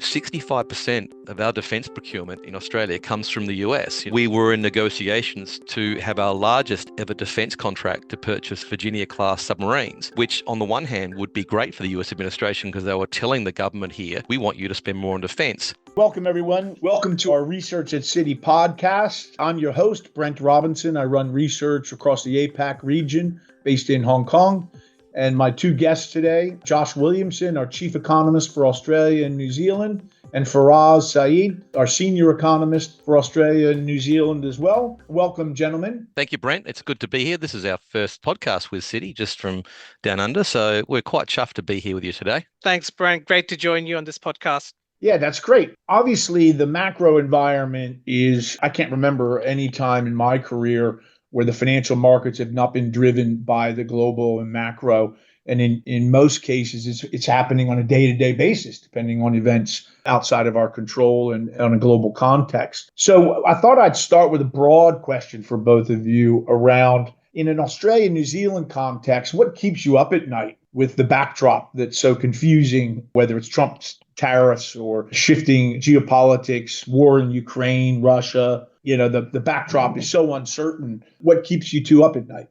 65% of our defence procurement in Australia comes from the US. We were in negotiations to have our largest ever defence contract to purchase Virginia-class submarines, which on the one hand would be great for the US administration because they were telling the government here, we want you to spend more on defence. Welcome, everyone. Welcome to our Research at City podcast. I'm your host, Brent Robinson. I run research across the APAC region based in Hong Kong. And my two guests today, Josh Williamson, our chief economist for Australia and New Zealand, and Faraz Syed, our senior economist for Australia and New Zealand as well. Welcome, gentlemen. Thank you, Brent. It's good to be here. This is our first podcast with City, just from down under. So we're quite chuffed to be here with you today. Thanks, Brent. Great to join you on this podcast. Yeah, that's great. Obviously, the macro environment is, I can't remember any time in my career where the financial markets have not been driven by the global and macro. And in most cases, it's happening on a day-to-day basis, depending on events outside of our control and on a global context. So I thought I'd start with a broad question for both of you around, in an Australia-New Zealand context, what keeps you up at night with the backdrop that's so confusing, whether it's Trump's tariffs or shifting geopolitics, war in Ukraine, Russia? You know, the backdrop is so uncertain. What keeps you two up at night?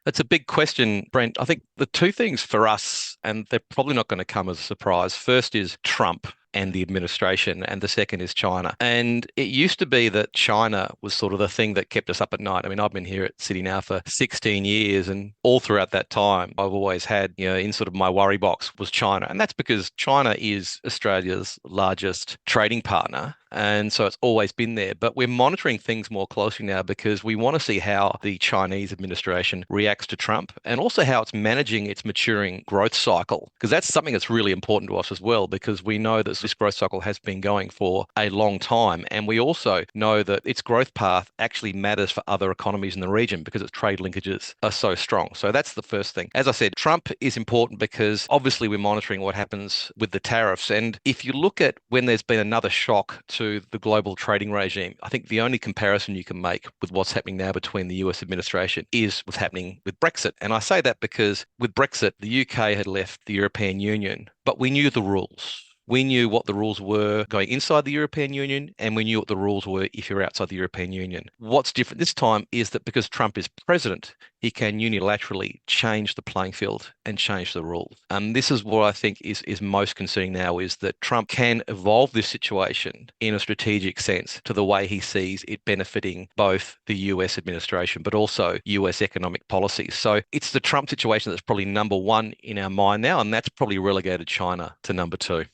That's a big question, Brent. I think the two things for us, and they're probably not going to come as a surprise. First is Trump and the administration, and the second is China. And it used to be that China was sort of the thing that kept us up at night. I mean, I've been here at City now for 16 years, and all throughout that time, I've always had, in sort of my worry box was China. And that's because China is Australia's largest trading partner. And so it's always been there. But we're monitoring things more closely now because we want to see how the Chinese administration reacts to Trump and also how it's managing its maturing growth cycle. Because that's something that's really important to us as well, because we know that this growth cycle has been going for a long time. And we also know that its growth path actually matters for other economies in the region because its trade linkages are so strong. So that's the first thing. As I said, Trump is important because obviously we're monitoring what happens with the tariffs. And if you look at when there's been another shock to the global trading regime, I think the only comparison you can make with what's happening now between the US administration is what's happening with Brexit. And I say that because with Brexit, the UK had left the European Union, but we knew the rules. We knew what the rules were going inside the European Union, and we knew what the rules were if you're outside the European Union. What's different this time is that because Trump is president, he can unilaterally change the playing field and change the rules. This is what I think is most concerning now, is that Trump can evolve this situation in a strategic sense to the way he sees it benefiting both the US administration, but also US economic policies. So it's the Trump situation that's probably number one in our mind now, and that's probably relegated China to number two.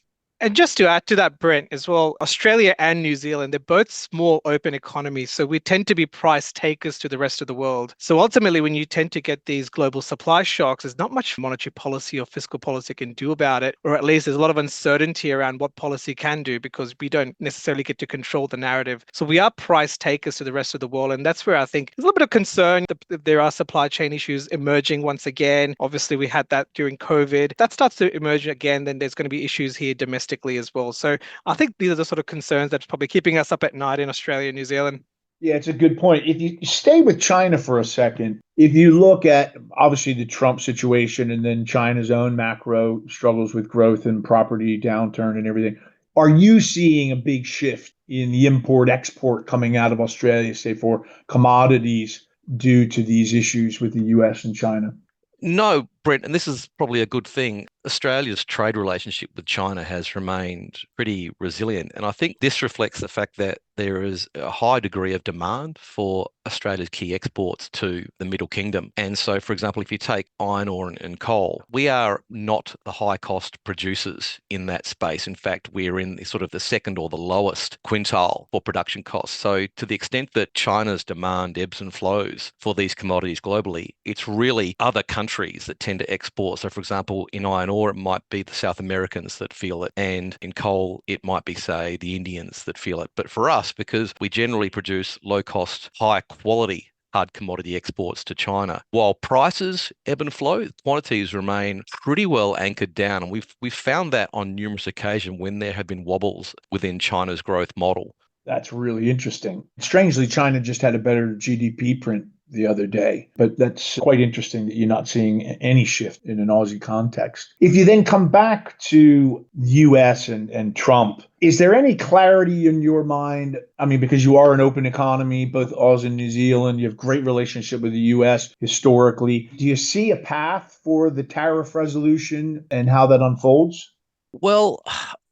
And just to add to that, Brent, as well, Australia and New Zealand, they're both small open economies. So we tend to be price takers to the rest of the world. So ultimately, when you tend to get these global supply shocks, there's not much monetary policy or fiscal policy can do about it, or at least there's a lot of uncertainty around what policy can do because we don't necessarily get to control the narrative. So we are price takers to the rest of the world. And that's where I think there's a little bit of concern that there are supply chain issues emerging once again. Obviously, we had that during COVID. That starts to emerge again, then there's going to be issues here domestically as well. So I think these are the sort of concerns that's probably keeping us up at night in Australia and New Zealand. Yeah, it's a good point. If you stay with China for a second, if you look at obviously the Trump situation and then China's own macro struggles with growth and property downturn and everything, are you seeing a big shift in the import-export coming out of Australia, say for commodities, due to these issues with the US and China? No, Brent, and this is probably a good thing. Australia's trade relationship with China has remained pretty resilient. And I think this reflects the fact that there is a high degree of demand for Australia's key exports to the Middle Kingdom. And so, for example, if you take iron ore and coal, we are not the high cost producers in that space. In fact, we're in sort of the second or the lowest quintile for production costs. So to the extent that China's demand ebbs and flows for these commodities globally, it's really other countries that tend to export. So for example, in iron ore, it might be the South Americans that feel it. And in coal, it might be, say, the Indians that feel it. But for us, because we generally produce low cost, high quality hard commodity exports to China, while prices ebb and flow, quantities remain pretty well anchored down. And we've found that on numerous occasions when there have been wobbles within China's growth model. That's really interesting. Strangely, China just had a better GDP print the other day. But that's quite interesting that you're not seeing any shift in an Aussie context. If you then come back to the US and Trump, is there any clarity in your mind? I mean, because you are an open economy, both Oz and New Zealand, you have great relationship with the US historically. Do you see a path for the tariff resolution and how that unfolds? Well,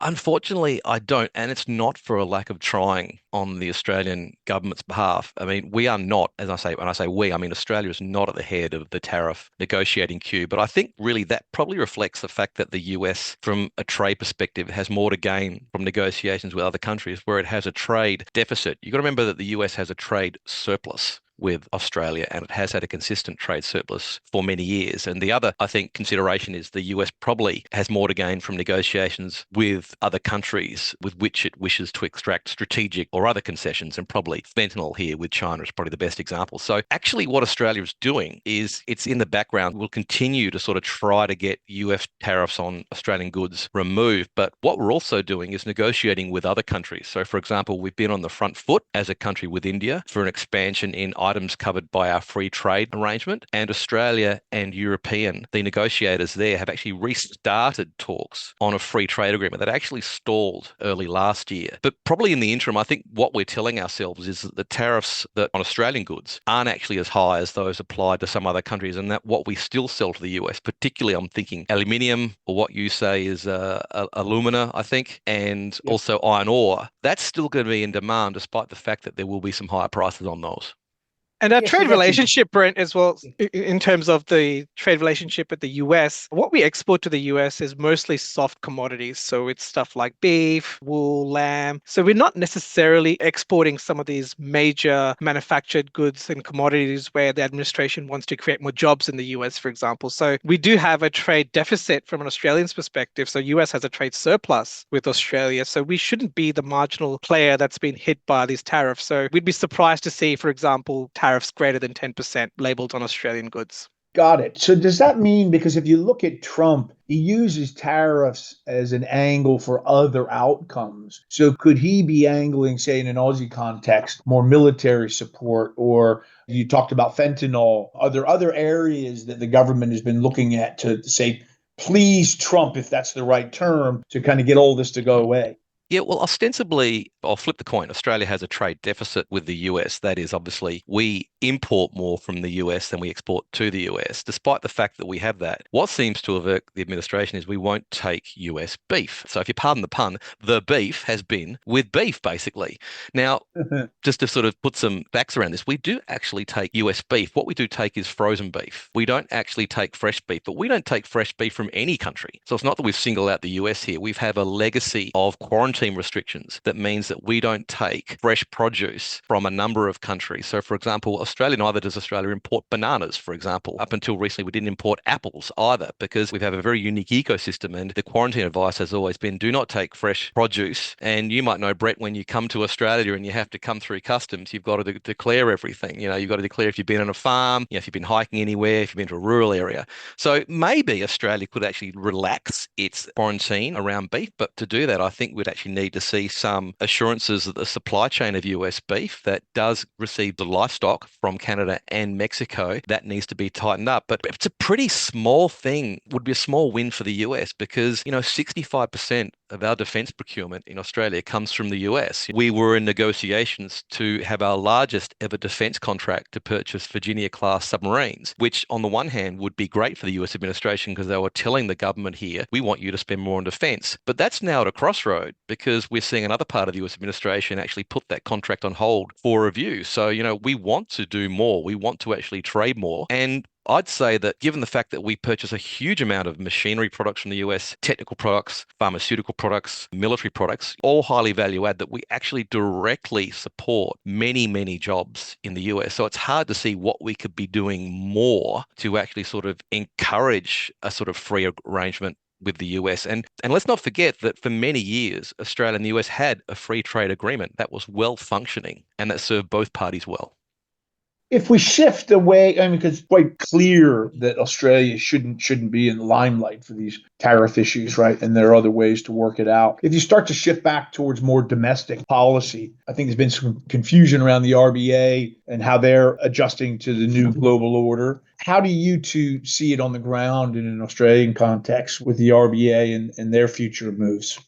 unfortunately, I don't. And it's not for a lack of trying on the Australian government's behalf. I mean, we are not, as I say, when I say we, I mean, Australia is not at the head of the tariff negotiating queue. But I think really that probably reflects the fact that the US, from a trade perspective, has more to gain from negotiations with other countries where it has a trade deficit. You've got to remember that the US has a trade surplus with Australia, and it has had a consistent trade surplus for many years. And the other, I think, consideration is the US probably has more to gain from negotiations with other countries with which it wishes to extract strategic or other concessions, and probably fentanyl here with China is probably the best example. So actually what Australia is doing is it's in the background. We'll continue to sort of try to get US tariffs on Australian goods removed. But what we're also doing is negotiating with other countries. So for example, we've been on the front foot as a country with India for an expansion in items covered by our free trade arrangement. And Australia and the negotiators there have actually restarted talks on a free trade agreement that actually stalled early last year. But probably in the interim, I think what we're telling ourselves is that the tariffs that on Australian goods aren't actually as high as those applied to some other countries, and that what we still sell to the US, particularly I'm thinking aluminium, or what you say is alumina, I think, and Yep. also iron ore, that's still going to be in demand despite the fact that there will be some higher prices on those. And our Yeah, so trade that's a relationship, Brent, as well, in terms of the trade relationship with the US, what we export to the US is mostly soft commodities. So it's stuff like beef, wool, lamb. So we're not necessarily exporting some of these major manufactured goods and commodities where the administration wants to create more jobs in the US, for example. So we do have a trade deficit from an Australian's perspective. So US has a trade surplus with Australia. So we shouldn't be the marginal player that's been hit by these tariffs. So we'd be surprised to see, for example, tariffs greater than 10% labeled on Australian goods. Got it. So does that mean, because if you look at Trump, he uses tariffs as an angle for other outcomes. So could he be angling, say, in an Aussie context, more military support, or you talked about fentanyl? Are there other areas that the government has been looking at to say, please Trump, if that's the right term, to kind of get all this to go away? Yeah, well, ostensibly, I'll flip the coin. Australia has a trade deficit with the US. That is, obviously, we import more from the US than we export to the US. Despite the fact that we have that, what seems to avert the administration is we won't take US beef. So if you pardon the pun, the beef has been with beef, basically. Now, just to sort of put some facts around this, we do actually take US beef. What we do take is frozen beef. We don't actually take fresh beef, but we don't take fresh beef from any country. So it's not that we've singled out the US here. We have a legacy of quarantine restrictions that means that we don't take fresh produce from a number of countries. So for example, neither does Australia import bananas, for example. Up until recently, we didn't import apples either because we have a very unique ecosystem, and the quarantine advice has always been do not take fresh produce. And you might know, Brett, when you come to Australia and you have to come through customs, you've got to declare everything. You've got to declare if you've been on a farm, if you've been hiking anywhere, if you've been to a rural area. So maybe Australia could actually relax its quarantine around beef, but to do that, I think we'd actually need to see some assurances that the supply chain of US beef that does receive the livestock from Canada and Mexico, that needs to be tightened up. But it's a pretty small thing, would be a small win for the US because, 65% of our defense procurement in Australia comes from the US. We were in negotiations to have our largest ever defense contract to purchase Virginia-class submarines, which on the one hand would be great for the US administration because they were telling the government here, we want you to spend more on defense. But that's now at a crossroad because we're seeing another part of the US administration actually put that contract on hold for review. So, we want to do more. We want to actually trade more. And I'd say that given the fact that we purchase a huge amount of machinery products from the US, technical products, pharmaceutical products, military products, all highly value add, that we actually directly support many, many jobs in the US. So it's hard to see what we could be doing more to actually sort of encourage a sort of free arrangement with the US. And let's not forget that for many years, Australia and the US had a free trade agreement that was well functioning and that served both parties well. If we shift away, I mean, because it's quite clear that Australia shouldn't be in the limelight for these tariff issues, right? And there are other ways to work it out. If you start to shift back towards more domestic policy, I think there's been some confusion around the RBA and how they're adjusting to the new global order. How do you two see it on the ground in an Australian context with the RBA and their future moves?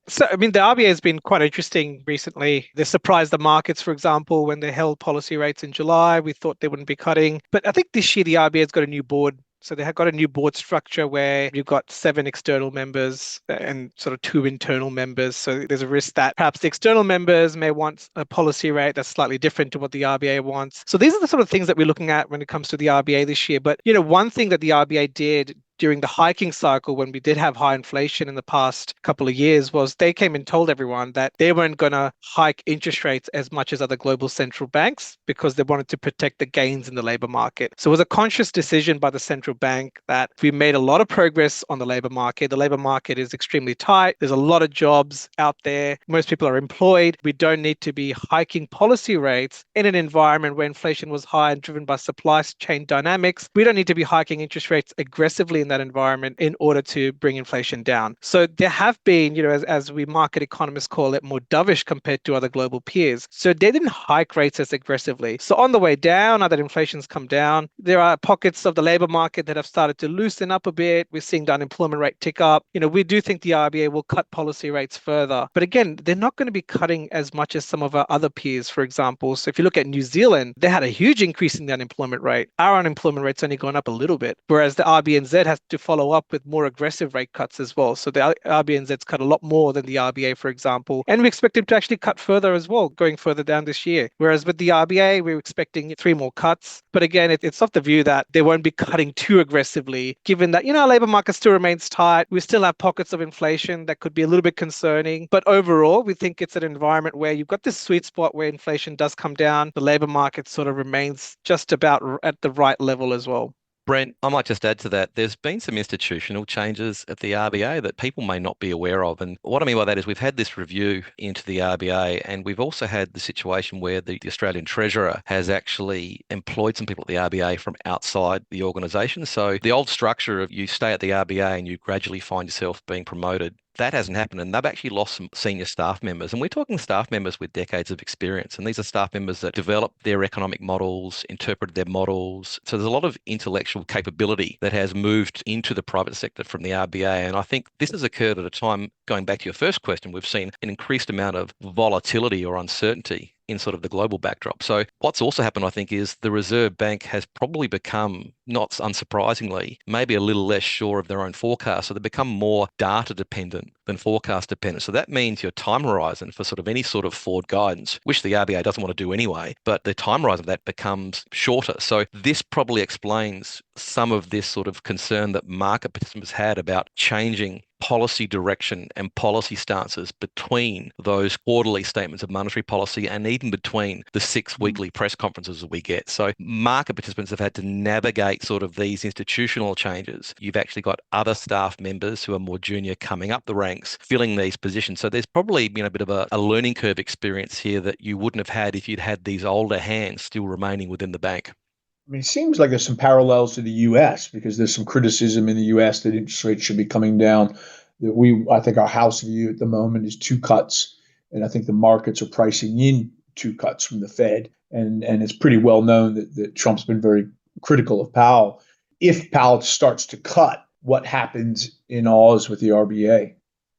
So, I mean, the RBA has been quite interesting recently. They surprised the markets, for example, when they held policy rates in July. We thought they wouldn't be cutting. But I think this year the RBA has got a new board. So they have got a new board structure where you've got 7 external members and sort of 2 internal members. So there's a risk that perhaps the external members may want a policy rate that's slightly different to what the RBA wants. So these are the sort of things that we're looking at when it comes to the RBA this year. But, one thing that the RBA did during the hiking cycle when we did have high inflation in the past couple of years was they came and told everyone that they weren't going to hike interest rates as much as other global central banks because they wanted to protect the gains in the labor market. So it was a conscious decision by the central bank that we made a lot of progress on the labor market. The labor market is extremely tight. There's a lot of jobs out there. Most people are employed. We don't need to be hiking policy rates in an environment where inflation was high and driven by supply chain dynamics. We don't need to be hiking interest rates aggressively in that environment in order to bring inflation down. So there have been, as we market economists call it, more dovish compared to other global peers. So they didn't hike rates as aggressively. So on the way down, now that inflation's come down, there are pockets of the labor market that have started to loosen up a bit. We're seeing the unemployment rate tick up. We do think the RBA will cut policy rates further. But again, they're not going to be cutting as much as some of our other peers, for example. So if you look at New Zealand, they had a huge increase in the unemployment rate. Our unemployment rate's only gone up a little bit, whereas the RBNZ has to follow up with more aggressive rate cuts as well. So the RBNZ's cut a lot more than the RBA, for example, and we expect them to actually cut further as well, going further down this year. Whereas with the RBA, we're expecting 3 more cuts. But again, it's of the view that they won't be cutting too aggressively, given that, our labor market still remains tight. We still have pockets of inflation that could be a little bit concerning. But overall, we think it's an environment where you've got this sweet spot where inflation does come down. The labor market sort of remains just about at the right level as well. Brent, I might just add to that. There's been some institutional changes at the RBA that people may not be aware of. And what I mean by that is we've had this review into the RBA, and we've also had the situation where the Australian Treasurer has actually employed some people at the RBA from outside the organisation. So the old structure of you stay at the RBA and you gradually find yourself being promoted, that hasn't happened, and they've actually lost some senior staff members. And we're talking staff members with decades of experience. And these are staff members that developed their economic models, interpreted their models. So there's a lot of intellectual capability that has moved into the private sector from the RBA. And I think this has occurred at a time, going back to your first question, we've seen an increased amount of volatility or uncertainty in sort of the global backdrop. So what's also happened, I think, is the Reserve Bank has probably become, not unsurprisingly, maybe a little less sure of their own forecast. So they become more data dependent than forecast dependent. So that means your time horizon for sort of any sort of forward guidance, which the RBA doesn't want to do anyway, but the time horizon of that becomes shorter. So this probably explains some of this sort of concern that market participants had about changing policy direction and policy stances between those quarterly statements of monetary policy and even between the 6 weekly press conferences that we get. So market participants have had to navigate sort of these institutional changes. You've actually got other staff members who are more junior coming up the ranks, filling these positions. So there's probably been a bit of a learning curve experience here that you wouldn't have had if you'd had these older hands still remaining within the bank. I mean, it seems like there's some parallels to the U.S. because there's some criticism in the U.S. that interest rates should be coming down. I think our house view at the moment is 2 cuts, and I think the markets are pricing in 2 cuts from the Fed. And it's pretty well known that Trump's been very critical of Powell. If Powell starts to cut, what happens in Oz with the RBA?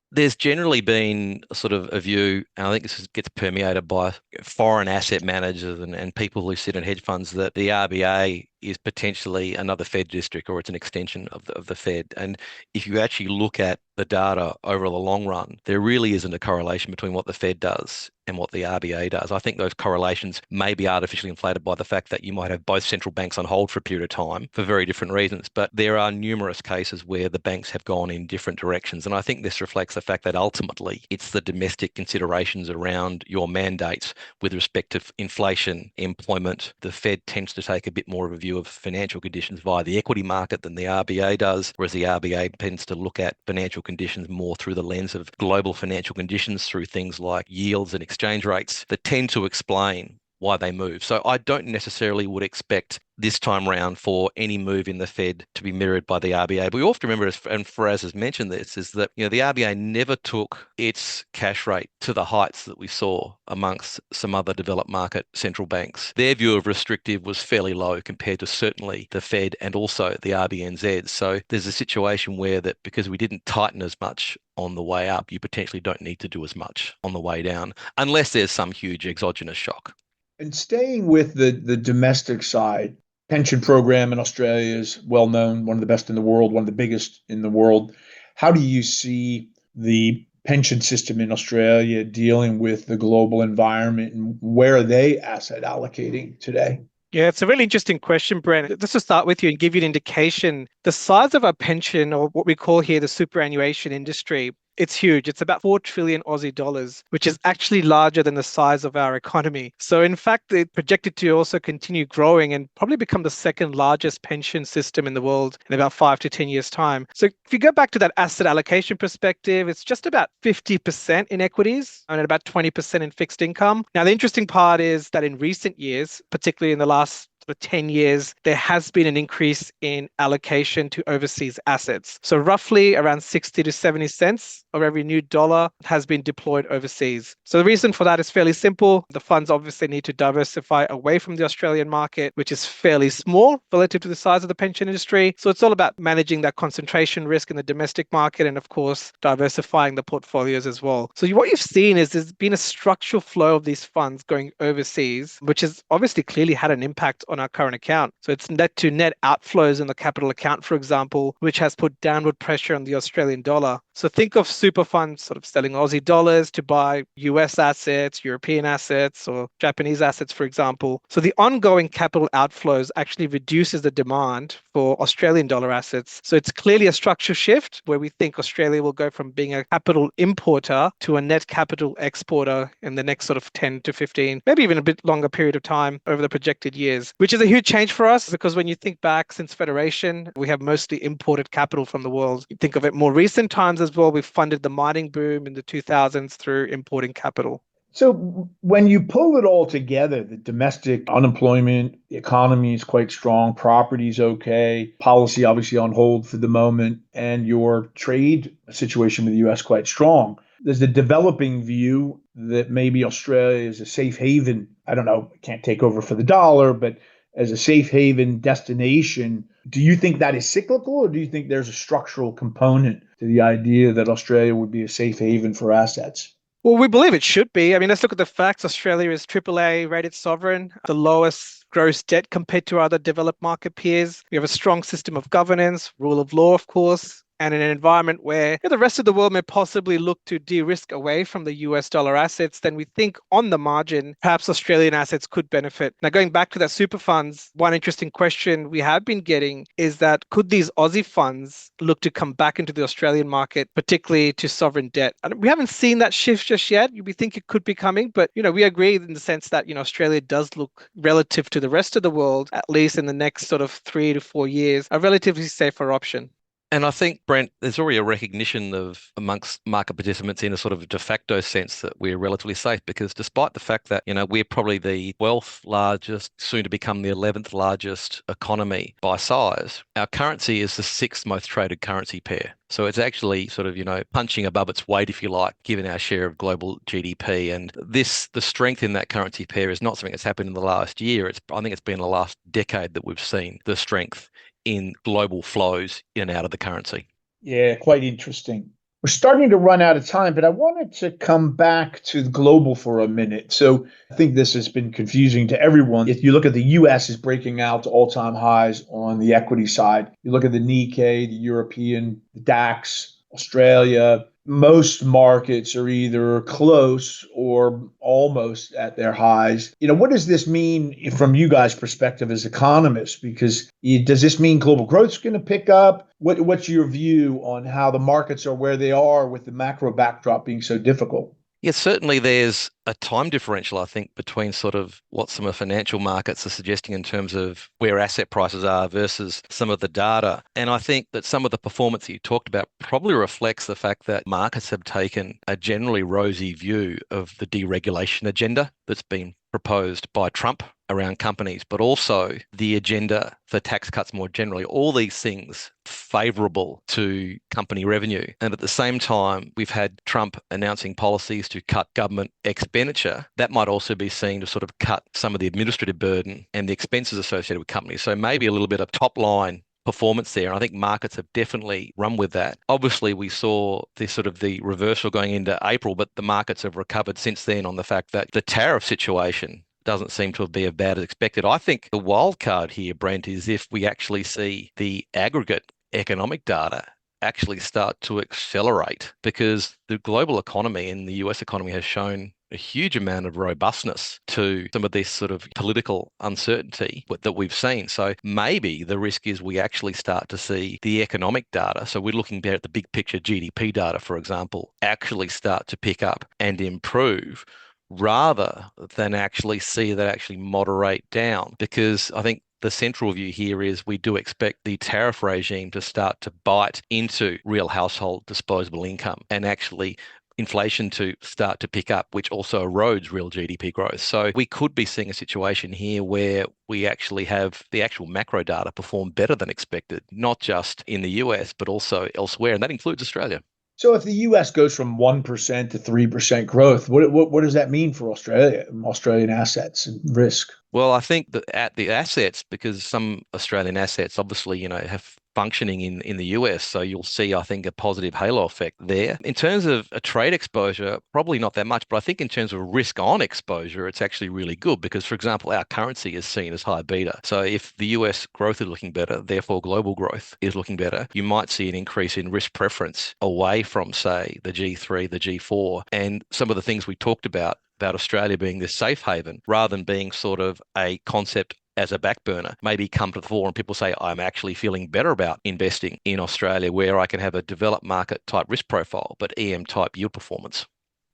There's generally been sort of a view, and I think this gets permeated by foreign asset managers and people who sit in hedge funds, that the RBA is potentially another Fed district, or it's an extension of the Fed. And if you actually look at the data over the long run, there really isn't a correlation between what the Fed does and what the RBA does. I think those correlations may be artificially inflated by the fact that you might have both central banks on hold for a period of time for very different reasons. But there are numerous cases where the banks have gone in different directions. And I think this reflects the fact that ultimately it's the domestic considerations around your mandates with respect to inflation, employment. The Fed tends to take a bit more of a view of financial conditions via the equity market than the RBA does, whereas the RBA tends to look at financial conditions more through the lens of global financial conditions, through things like yields and exchange rates, that tend to explain why they move. So I don't necessarily would expect this time round for any move in the Fed to be mirrored by the RBA. But we have to remember, and Faraz has mentioned this, is that the RBA never took its cash rate to the heights that we saw amongst some other developed market central banks. Their view of restrictive was fairly low compared to certainly the Fed and also the RBNZ. So there's a situation where that because we didn't tighten as much on the way up, you potentially don't need to do as much on the way down, unless there's some huge exogenous shock. And staying with the domestic side, pension program in Australia is well known, one of the best in the world, one of the biggest in the world. How do you see the pension system in Australia dealing with the global environment, and where are they asset allocating today? Yeah, it's a really interesting question, Brent. Just to start with you and give you an indication, the size of our pension, or what we call here the superannuation industry, it's huge. It's about 4 trillion Aussie dollars, which is actually larger than the size of our economy. So in fact, it's projected to also continue growing and probably become the second largest pension system in the world in about 5 to 10 years' time. So if you go back to that asset allocation perspective, it's just about 50% in equities and about 20% in fixed income. Now, the interesting part is that in recent years, particularly in the last 10 years, there has been an increase in allocation to overseas assets. So roughly around 60 to 70 cents of every new dollar has been deployed overseas. So the reason for that is fairly simple. The funds obviously need to diversify away from the Australian market, which is fairly small relative to the size of the pension industry. So it's all about managing that concentration risk in the domestic market and, of course, diversifying the portfolios as well. So what you've seen is there's been a structural flow of these funds going overseas, which has obviously clearly had an impact on our current account. So it's net to net outflows in the capital account, for example, which has put downward pressure on the Australian dollar. So think of super funds sort of selling Aussie dollars to buy US assets, European assets, or Japanese assets, for example. So the ongoing capital outflows actually reduces the demand for Australian dollar assets. So it's clearly a structural shift where we think Australia will go from being a capital importer to a net capital exporter in the next sort of 10 to 15, maybe even a bit longer period of time over the projected years, which is a huge change for us because when you think back since Federation, we have mostly imported capital from the world. You think of it more recent times as well, we've funded the mining boom in the 2000s through importing capital. So when you pull it all together, the domestic unemployment, the economy is quite strong, property's okay, policy obviously on hold for the moment, and your trade situation with the US quite strong. There's the developing view that maybe Australia is a safe haven. I don't know, can't take over for the dollar, but as a safe haven destination, do you think that is cyclical, or do you think there's a structural component to the idea that Australia would be a safe haven for assets? Well, we believe it should be. I mean, let's look at the facts. Australia is AAA rated sovereign, the lowest gross debt compared to other developed market peers. We have a strong system of governance, rule of law, of course, and in an environment where the rest of the world may possibly look to de-risk away from the US dollar assets, then we think on the margin, perhaps Australian assets could benefit. Now, going back to that super funds, one interesting question we have been getting is that could these Aussie funds look to come back into the Australian market, particularly to sovereign debt? And we haven't seen that shift just yet. We think it could be coming, but we agree in the sense that Australia does look relative to the rest of the world, at least in the next sort of 3 to 4 years, a relatively safer option. And I think, Brent, there's already a recognition of amongst market participants in a sort of de facto sense that we're relatively safe because despite the fact that, we're probably the 12th largest, soon to become the 11th largest economy by size, our currency is the 6th most traded currency pair. So it's actually sort of, punching above its weight, if you like, given our share of global GDP. And the strength in that currency pair is not something that's happened in the last year. I think it's been the last decade that we've seen the strength in global flows in and out of the currency. Yeah, quite interesting. We're starting to run out of time, but I wanted to come back to the global for a minute. So I think this has been confusing to everyone. If you look at the US is breaking out to all-time highs on the equity side. You look at the Nikkei, the European, the DAX, Australia, most markets are either close or almost at their highs. What does this mean from you guys' perspective as economists? Because does this mean global growth is going to pick up? What's your view on how the markets are where they are with the macro backdrop being so difficult? Yeah, certainly there's a time differential, I think, between sort of what some of the financial markets are suggesting in terms of where asset prices are versus some of the data. And I think that some of the performance that you talked about probably reflects the fact that markets have taken a generally rosy view of the deregulation agenda that's been proposed by Trump around companies, but also the agenda for tax cuts more generally. All these things favorable to company revenue. And at the same time, we've had Trump announcing policies to cut government expenditure. That might also be seen to sort of cut some of the administrative burden and the expenses associated with companies. So maybe a little bit of top line performance there. And I think markets have definitely run with that. Obviously, we saw this sort of the reversal going into April, but the markets have recovered since then on the fact that the tariff situation doesn't seem to be as bad as expected. I think the wild card here, Brent, is if we actually see the aggregate economic data actually start to accelerate, because the global economy and the US economy has shown a huge amount of robustness to some of this sort of political uncertainty that we've seen. So maybe the risk is we actually start to see the economic data. So we're looking there at the big picture GDP data, for example, actually start to pick up and improve rather than actually see that actually moderate down. Because I think the central view here is we do expect the tariff regime to start to bite into real household disposable income and actually inflation to start to pick up, which also erodes real GDP growth. So we could be seeing a situation here where we actually have the actual macro data perform better than expected, not just in the US, but also elsewhere. And that includes Australia. So if the U.S. goes from 1% to 3% growth, what does that mean for Australia, Australian assets and risk? Well, I think that at the assets, because some Australian assets obviously, have functioning in the US. So you'll see, I think, a positive halo effect there. In terms of a trade exposure, probably not that much, but I think in terms of risk on exposure, it's actually really good because, for example, our currency is seen as high beta. So if the US growth is looking better, therefore global growth is looking better, you might see an increase in risk preference away from, say, the G3, the G4, and some of the things we talked about Australia being this safe haven, rather than being sort of a concept as a back burner, maybe come to the fore and people say, I'm actually feeling better about investing in Australia where I can have a developed market type risk profile, but EM type yield performance.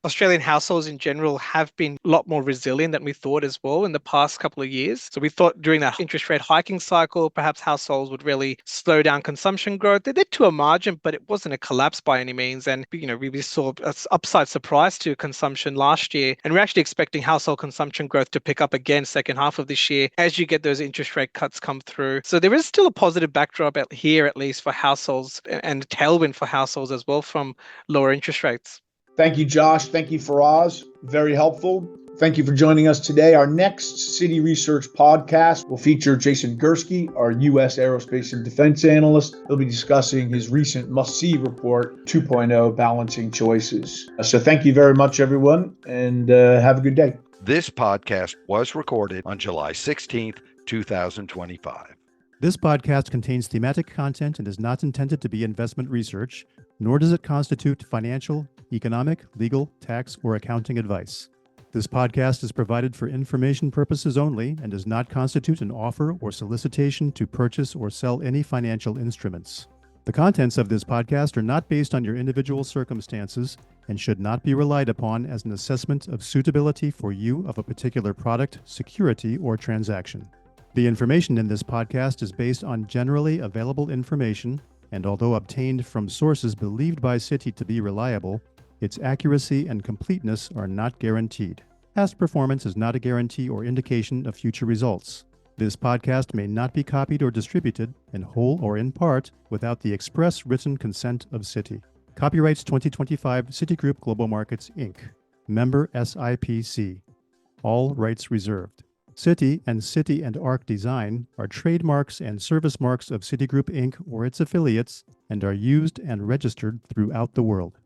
Australian households in general have been a lot more resilient than we thought as well in the past couple of years. So we thought during that interest rate hiking cycle, perhaps households would really slow down consumption growth. They did to a margin, but it wasn't a collapse by any means. And, we saw an upside surprise to consumption last year. And we're actually expecting household consumption growth to pick up again second half of this year as you get those interest rate cuts come through. So there is still a positive backdrop here, at least for households, and a tailwind for households as well from lower interest rates. Thank you, Josh. Thank you, Faraz. Very helpful. Thank you for joining us today. Our next Citi Research podcast will feature Jason Gursky, our U.S. aerospace and defense analyst. He'll be discussing his recent must-see report, 2.0 Balancing Choices. So thank you very much, everyone, and have a good day. This podcast was recorded on July 16th, 2025. This podcast contains thematic content and is not intended to be investment research, nor does it constitute financial, economic, legal, tax, or accounting advice. This podcast is provided for information purposes only and does not constitute an offer or solicitation to purchase or sell any financial instruments. The contents of this podcast are not based on your individual circumstances and should not be relied upon as an assessment of suitability for you of a particular product, security, or transaction. The information in this podcast is based on generally available information, and although obtained from sources believed by Citi to be reliable, its accuracy and completeness are not guaranteed. Past performance is not a guarantee or indication of future results. This podcast may not be copied or distributed, in whole or in part, without the express written consent of Citi. Copyrights 2025 Citigroup Global Markets, Inc. Member SIPC. All rights reserved. Citi and Citi and Arc Design are trademarks and service marks of Citigroup Inc. or its affiliates and are used and registered throughout the world.